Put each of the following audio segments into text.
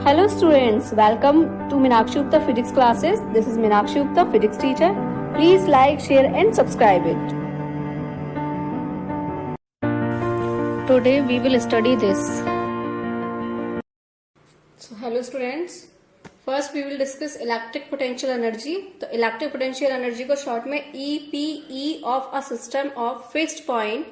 Hello students, welcome to Meenakshi Gupta physics classes. This is Meenakshi Gupta, physics teacher. Please like, share and subscribe it. Today we will study this. So hello students, first we will discuss electric potential energy. तो electric potential energy को short में EPE of a system of fixed point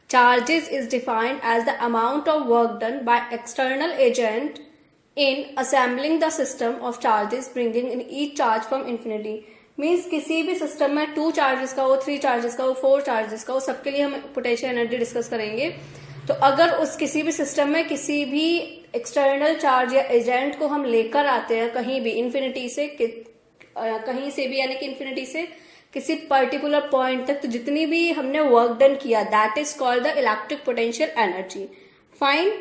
charges is defined as the amount of work done by external agent in assembling the system of charges bringing in each charge from infinity. Means किसी भी system में 2 charges का हो, 3 charges का हो, 4 charges का हो, सबके लिए हम पोटेंशियल एनर्जी डिस्कस करेंगे. तो अगर उस किसी भी सिस्टम में किसी भी एक्सटर्नल चार्ज या एजेंट को हम लेकर आते हैं कहीं भी इन्फिनिटी से कहीं से भी यानी कि इन्फिनिटी से किसी पर्टिकुलर पॉइंट तक, तो जितनी भी हमने वर्क डन किया that is called the electric potential energy. Fine.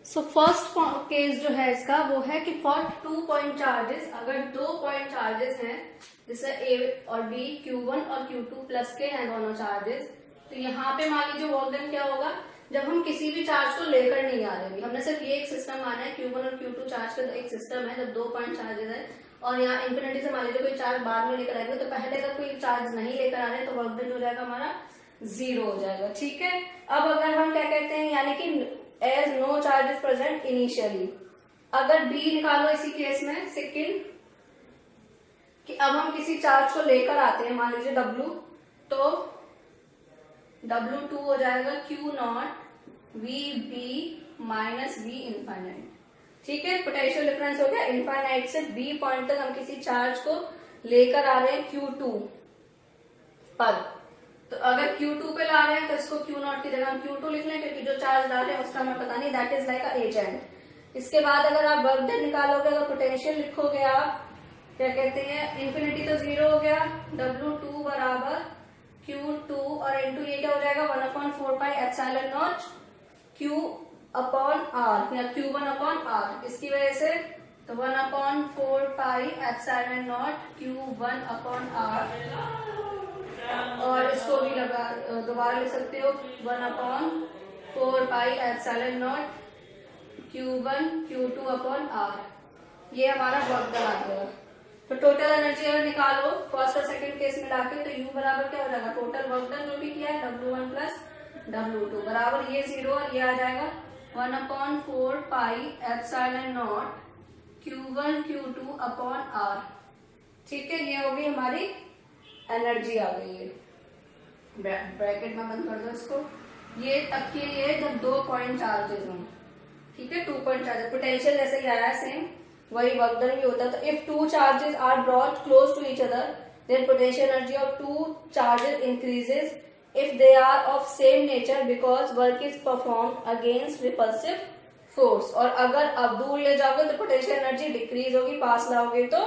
So first case जो है इसका वो है कि फॉर 2 पॉइंट चार्जेस, अगर 2 पॉइंट चार्जेस हैं जैसे ए और बी, Q1 और Q2 प्लस के हैं दोनों चार्जेस, तो यहाँ पे मान लीजिए वर्क डन क्या होगा जब हम किसी भी चार्ज को लेकर नहीं आ रहे. हमने सिर्फ ये एक सिस्टम माना है Q1 और Q2 चार्ज का एक सिस्टम है जब 2 पॉइंट चार्जेस है और यहाँ इन्फिनिटी से मान लीजिए कोई चार्ज बाद में लेकर आएंगे, तो पहले अगर कोई चार्ज नहीं लेकर आ रहे तो वर्क डन हो जाएगा हमारा 0 हो जाएगा. ठीक है. अब अगर हम क्या कहते हैं यानी कि as no charges present initially, अगर बी निकालो इसी केस में सेकेंड कि अब हम किसी चार्ज को लेकर आते हैं मान लीजिए W, तो W2 हो जाएगा Q0 VB minus V infinite. ठीक है. पोटेंशियल डिफरेंस हो गया इनफाइनाइट से B पॉइंट तक हम किसी चार्ज को लेकर आ रहे हैं Q2 पर. तो अगर Q2 पे ला रहे हैं तो इसको Q0 की जगह हम Q2 लिख लें क्योंकि जो चार्ज ला रहे हैं उसका हमें पता नहीं, that is like a agent. इसके बाद अगर आप वर्क डन निकालोगे, अगर पोटेंशियल लिखोगे आप क्या कहते हैं इन्फिनिटी तो 0 हो गया, W2 बराबर Q2 और इनटू ये क्या हो जाएगा 1/4 pi epsilon not Q upon R या Q1 अपॉन R. इसकी वजह से तो 1/4 pi epsilon not Q1 upon R और इसको भी लगा दोबारा लिख सकते हो 1/4 pi epsilon not Q1 Q2 upon R. ये हमारा वर्क डन आ गया. तो टोटल एनर्जी अगर निकालो फर्स्ट और सेकंड केस में लाके तो U बराबर क्या हो जाएगा टोटल वर्क डन जो भी किया है W1 प्लस W2 बराबर ये 0 और ये आ जाएगा 1/4 pi epsilon not Q1 Q2 upon R. ठीक है. ये होगी हमारी एनर्जी आ गई है. ब्रैकेट में बंद कर दो इसको. ये तब के लिए जब 2 पॉइंट चार्जेस हों. ठीक है. 2 पॉइंट चार्जेस पोटेंशियल जैसे ही आया सेम वही वर्क डन भी होता है. तो if 2 charges are brought close to each other then potential energy of 2 charges increases if they are of same nature because work is perform against repulsive force. और अगर आप दूर ले जाओगे तो पोटेंशियल एनर्जी डिक्रीज होगी, पास लाओगे तो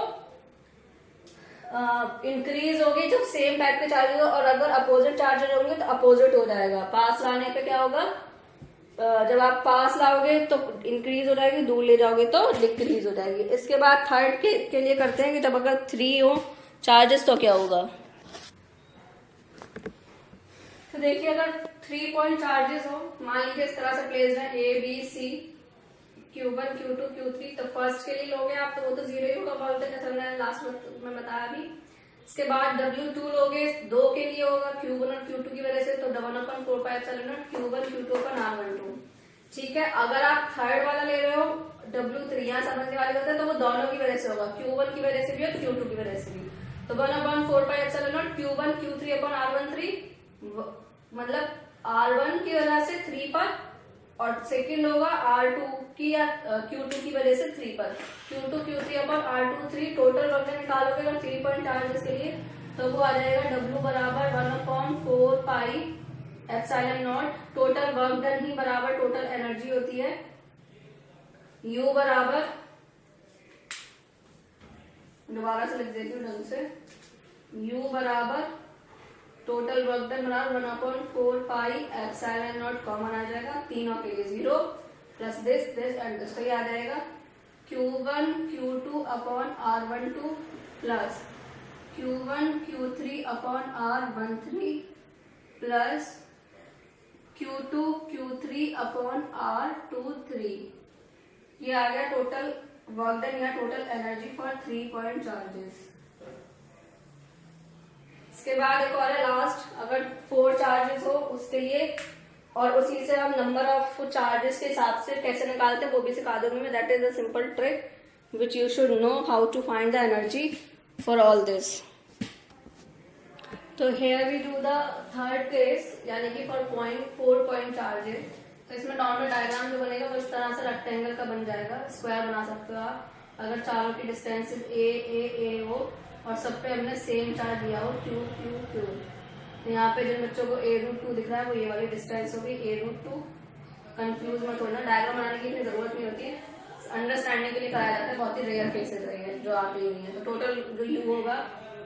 इंक्रीज होगी जब सेम टाइप के चार्जेस हो, और अगर अपोजिट चार्जेस होंगे तो अपोजिट हो जाएगा. पास लाने पे क्या होगा जब आप पास लाओगे तो इंक्रीज हो जाएगी, दूर ले जाओगे तो डिक्रीज हो जाएगी. इसके बाद थर्ड के लिए करते हैं कि जब अगर 3 हो चार्जेस तो क्या होगा. तो देखिए अगर 3 पॉइंट चार्जेस हो मान लीजिए इस तरह से प्लेस्ड है A B C Q1 Q2 Q3, तो फर्स्ट के लिए लोगे आप तो वो तो 0 ही होगा वर्क डन जैसा मैंने लास्ट में बताया अभी. इसके बाद W2 लोगे 2 के लिए होगा Q1 और Q2 की वजह से तो 1/4 pi epsilon not Q1 Q2 पर R12. ठीक है. अगर आप थर्ड वाला ले रहे हो W3 यहाँ समझने वाली बात है तो वो दोनों की वजह से होगा, Q1 की वजह से भी और Q2 की वजह से भी. तो 1/4 pi epsilon not Q1 Q3 upon R13 मतलब R1 की वजह से 3 पर और सेकेंड होगा R2 की या Q2 की वजह से 3 पर Q2 Q3 upon R2 3. Total work done निकालोगे अगर 3 पॉइंट चार्जेस के लिए तो वो आ जाएगा W बराबर 1/4 pi epsilon naught. Total work done ही बराबर टोटल एनर्जी होती है. U बराबर दोबारा से लिख देती हूँ ढंग से. U बराबर टोटल वर्क डन बराबर 1/4 पाई एप्सिलॉन नॉट कॉमन आ जाएगा, तीनों के लिए 0 प्लस दिस एंड दिस. तो ये आ जाएगा Q1 Q2 upon R12 plus Q1 Q3 upon R13 plus Q2 Q3 upon R23 ये आ गया टोटल वर्क डन या total energy for 3 point charges. इसके बाद एक और है लास्ट, अगर 4 चार्जेस हो उसके लिए, और उसी से हम नंबर ऑफ चार्जेस के हिसाब से कैसे निकालते हैं वो भी सिखा दूंगी मैं। That is a simple trick which you should know how to find the energy for all this. तो here we do the third case, यानी कि फॉर 4 पॉइंट चार्जेस। तो इसमें नॉर्मल डायग्राम जो बनेगा वो इस तरह से रेक्टेंगल का बन जाएगा, स्क्वायर बना सकते हो आप अगर चारों की डिस्टेंस ए हो और सब पे हमने सेम चार्ज दिया हो क्यू क्यू क्यू। तो यहाँ पे जिन बच्चों को a√2 दिख रहा है वो ये वाली डिस्टेंस होगी a√2। कंफ्यूज मत होना, डायग्राम बनाने की इतनी जरूरत नहीं होती है, अंडरस्टैंडिंग के लिए कराया जाता है, बहुत ही रेयर केसेस है जो आते ही नहीं है। तो टोटल जो u होगा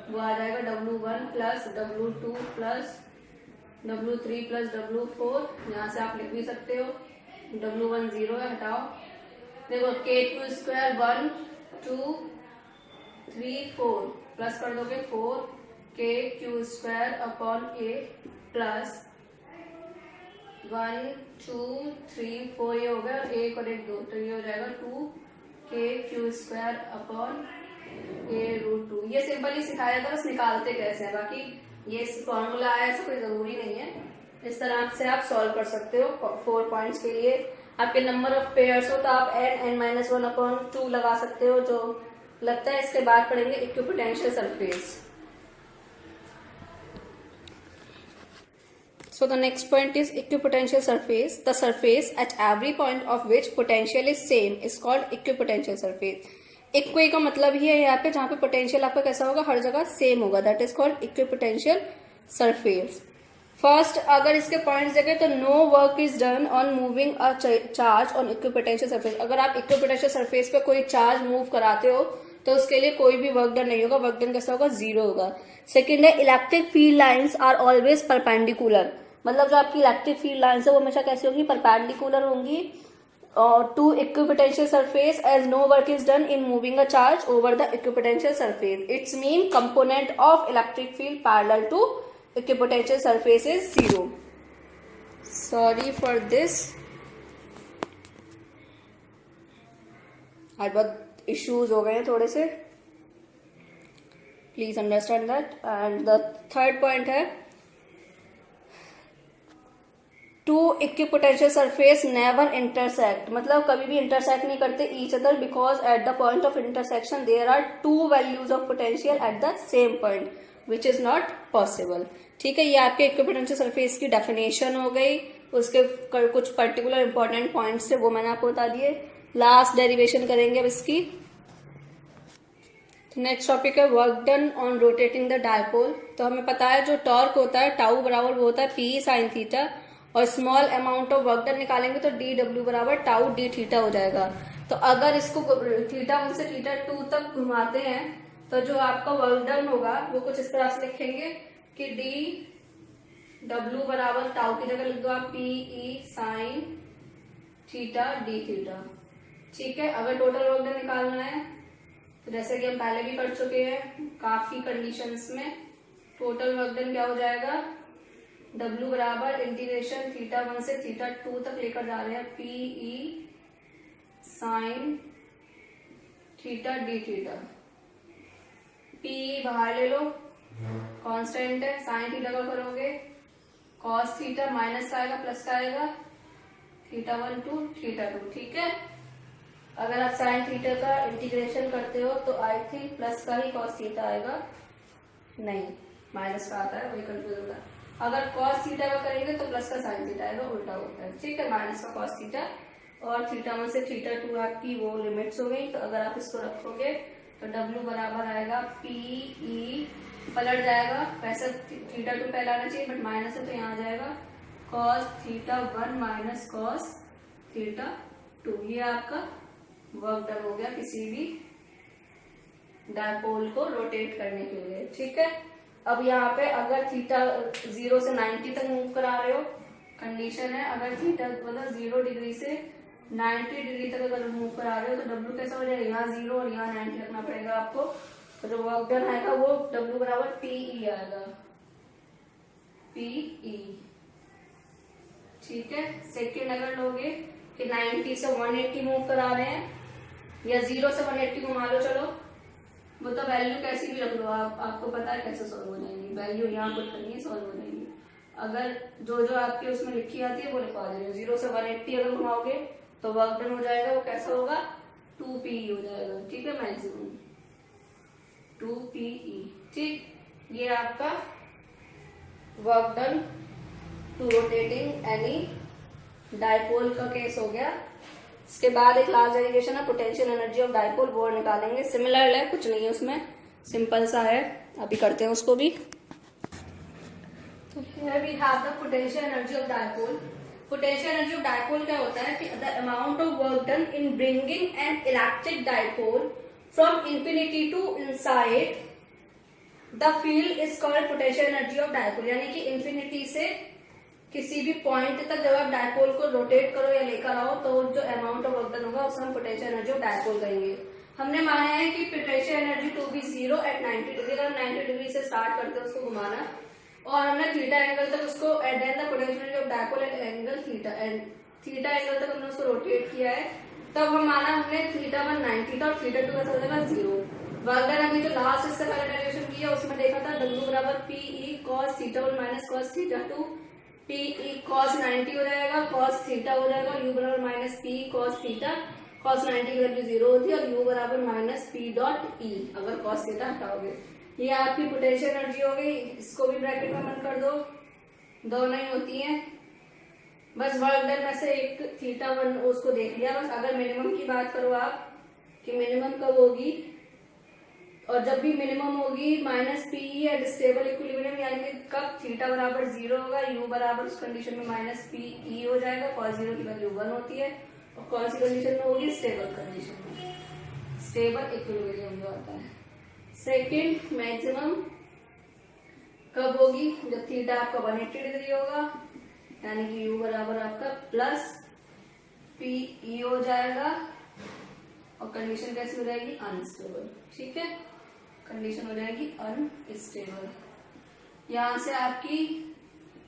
वो आ जाएगा W1 plus W2 plus W3 plus W4। यहाँ से आप लिख भी सकते हो, W1 0 है, हटाओ। देखो k² स्क्वायर 1 2 3 4 प्लस कर दोगे 4 k² square upon a plus 1 2 3 4 ये हो गया, 1 और 1 2, तो ये हो जाएगा 2 k² स्क्वायर अपॉन a√2। ये सिंपल ही सिखाया था, बस निकालते कैसे हैं, बाकी ये फॉर्मूला आया ऐसा कोई जरूरी नहीं है। इस तरह से आप सॉल्व कर सकते हो 4 पॉइंट्स के लिए। आपके नंबर ऑफ पेयर्स हो तो आप n-1 अपॉन 2 लगा सकते हो, जो लगता है। इसके बाद पढ़ेंगे equipotential surface. So the next point is equipotential surface. The surface at every point of which potential is same is called equipotential surface. इक्वे का मतलब ही है यहाँ पे जहाँ पे पोटेंशियल आपका कैसा होगा, हर जगह सेम होगा, that is called equipotential surface. First, अगर इसके पॉइंट्स देखें तो no work is done on moving a charge on equipotential surface. अगर आप इक्विपोटेंशियल सरफेस पे कोई चार्ज मूव कराते हो तो उसके लिए कोई भी वर्क डन नहीं होगा, वर्क डन कैसा होगा, 0 होगा। सेकेंड है electric field lines are always perpendicular, मतलब जो आपकी इलेक्ट्रिक फील्ड लाइन्स है वो हमेशा कैसी होंगी, परपेंडिकुलर होंगी to equipotential surface as no work is done in moving a charge over the equipotential surface. Its mean component of electric field parallel to equipotential surface is 0. Sorry for this, आज बहुत issues हो गए हैं थोड़े से, please understand that. And the third point है two equipotential surface never intersect, मतलब कभी भी इंटरसेक्ट नहीं करते each other because at the point of intersection there are 2 values of potential at the same point which is not possible. ठीक है, ये आपके इक्विपोटेंशियल सरफेस की डेफिनेशन हो गई, उसके कुछ पर्टिकुलर इंपॉर्टेंट पॉइंट्स थे वो मैंने आपको बता दिए। लास्ट डेरिवेशन करेंगे अब इसकी। नेक्स्ट टॉपिक है work done on rotating the dipole. तो हमें पता है जो टॉर्क होता है टाउ बराबर वो होता है P sin थीटा, और small amount of work done निकालेंगे तो dw बराबर टाउ d थीटा हो जाएगा। तो अगर इसको θ1 से θ2 तक घुमाते हैं तो जो आपका वर्क डन होगा वो कुछ इस तरह से लिखेंगे कि dw बराबर टाउ की जगह लिख दो आप PE sin theta d theta. ठीक है, अगर टोटल वर्क डन निकालना है तो जैसे कि हम पहले भी कर चुके हैं काफी कंडीशंस में, टोटल वर्क डन क्या हो जाएगा, W बराबर इंटीग्रेशन θ1 से θ2 तक लेकर जा रहे हैं PE sin theta d theta. PE बाहर ले लो, कांस्टेंट है, sin थीटा का करोगे cos थीटा माइनस का आएगा प्लस का आएगा θ1 to θ2। ठीक है, अगर आप sin थीटा का इंटीग्रेशन करते हो तो आई थिंक प्लस का ही cos थीटा आएगा, नहीं माइनस का आता है, वही कंफ्यूज होता है। अगर cos थीटा का करेंगे तो प्लस का sin थीटा आएगा, उल्टा होता है। ठीक है, माइनस का cos थीटा और θ1 से θ2 आपकी वो लिमिट्स हो गई। तो अगर आप इसको रखोगे तो W बराबर आएगा PE, पलट जाएगा, वैसे θ2 पहले आना चाहिए बट माइनस है तो यहाँ आ जाएगा cos θ1 माइनस cos θ2। ये आपका वर्क डन हो गया किसी भी डायपोल को रोटेट करने के लिए। ठीक है, अब यहाँ पे अगर θ0 से 90 तक मूव करा रहे हो, कंडीशन है अगर θ मतलब 0 डिग्री से 90 डिग्री तक अगर मूव करा रहे हो तो W कैसा हो जाएगा, यहाँ 0 और यहाँ 90 रखना पड़ेगा आपको। तो जो वर्क डन आएगा वो W बराबर PE आएगा, PE। ठीक है, सेकेंड अगर लोगे कि 90 से 180 मूव करा रहे हैं, या 0 से 180 घुमा लो, चलो वो तो वैल्यू कैसी भी रख लो आप, आपको पता है कैसे सॉल्व हो जाएंगी। वैल्यू यहाँ पुट करनी है, सॉल्व हो जाएंगी। अगर जो जो आपकी उसमें लिखी आती है वो लिखवा दे रहे हो। 0 से 180 अगर घुमाओगे तो वर्क डन हो जाएगा, वो कैसा होगा 2PE हो जाएगा, ठीक है, मैक्सिमम 2PE, ठीक। ये आपका work done to rotating any dipole का केस हो गया। इसके बाद एक लास्ट डेरिवेशन है पोटेंशियल एनर्जी ऑफ डायपोल, वो निकालेंगे। सिमिलर है, कुछ नहीं है उसमें, सिंपल सा है, अभी करते हैं उसको भी। तो here we have the potential energy of dipole. Potential energy of dipole क्या होता है कि the amount of work done in bringing an electric dipole from infinity to inside the field is called potential energy of dipole. यानी कि infinity से किसी भी point तक जब आप डायपोल को रोटेट करो या लेकर आओ तो जो अमाउंट ऑफ वर्क डन होगा उसे हम पोटेंशियल एनर्जी ऑफ डायपोल कहेंगे। हमने माना है कि potential energy to be 0 at 90 degree. अगर 90 डिग्री से स्टार्ट करते हैं उसको घुमाना, और हमने थीटा एंगल तक उसको at then the potential energy of dipole at angle theta, and theta angle तक हमने उसको रोटेट किया है, तब हम माना हमने थीटा 1 90 था और थीटा 2 का होगा 0। वर्क डन अभी जो लास्ट इससे पहले डेरिवेशन किया उसमें देखा था W बराबर PE cos theta 1 minus cos theta 2, PE cos 90 हो जाएगा, cos थीटा हो जाएगा, U बराबर minus PE cos theta, cos 90 की वैल्यू 0 होती है, और U बराबर माइनस P डॉट E अगर cos थीटा हटाओगे। ये आपकी पोटेंशियल एनर्जी हो गई, इसको भी ब्रैकेट में बंद कर दो, दोनों ही होती हैं। बस वर्क डन में से एक थीटा 1 उसको देख लिया। बस अगर मिनिमम की बात करो आप कि मिनिमम कब होगी, और जब भी मिनिमम होगी minus PE at stable equilibrium, यानी कि कब थीटा बराबर 0 होगा, U बराबर उस कंडीशन में माइनस PE हो जाएगा, cos 0 की वैल्यू 1 होती है, और कौन सी कंडीशन में होगी, स्टेबल कंडीशन में, स्टेबल इक्विलिब्रियम जो आता है। सेकेंड मैक्सिमम कब होगी, जब थीटा आपका 180 डिग्री होगा, यानी कि U बराबर आपका प्लस PE हो जाएगा, और कंडीशन कैसी हो जाएगी, अनस्टेबल, ठीक है, कंडीशन हो जाएगी अनस्टेबल। यहाँ से आपकी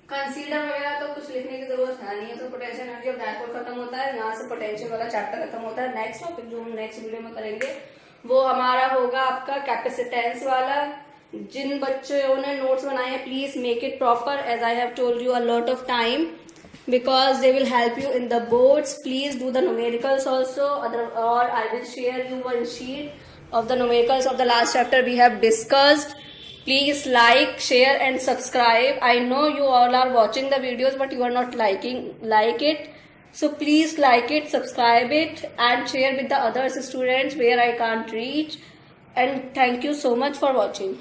कंसीडर वगैरह तो कुछ लिखने की जरूरत है नहीं है। तो पोटेंशियल एनर्जी ऑफ डायपोल खत्म होता है, यहाँ से पोटेंशियल वाला चैप्टर खत्म होता है। नेक्स्ट टॉपिक जो हम नेक्स्ट वीडियो में करेंगे वो हमारा होगा आपका कैपेसिटेंस वाला। जिन बच्चों ने नोट्स बनाए हैं please make it proper, as I have told you a lot of time, because they will help you in the boards. Please do the numericals also, or I will share you one sheet of the numericals of the last chapter we have discussed. Please like, share and subscribe. I know you all are watching the videos but you are not like it. So please like it, subscribe it and share with the other students where I can't reach. And thank you so much for watching.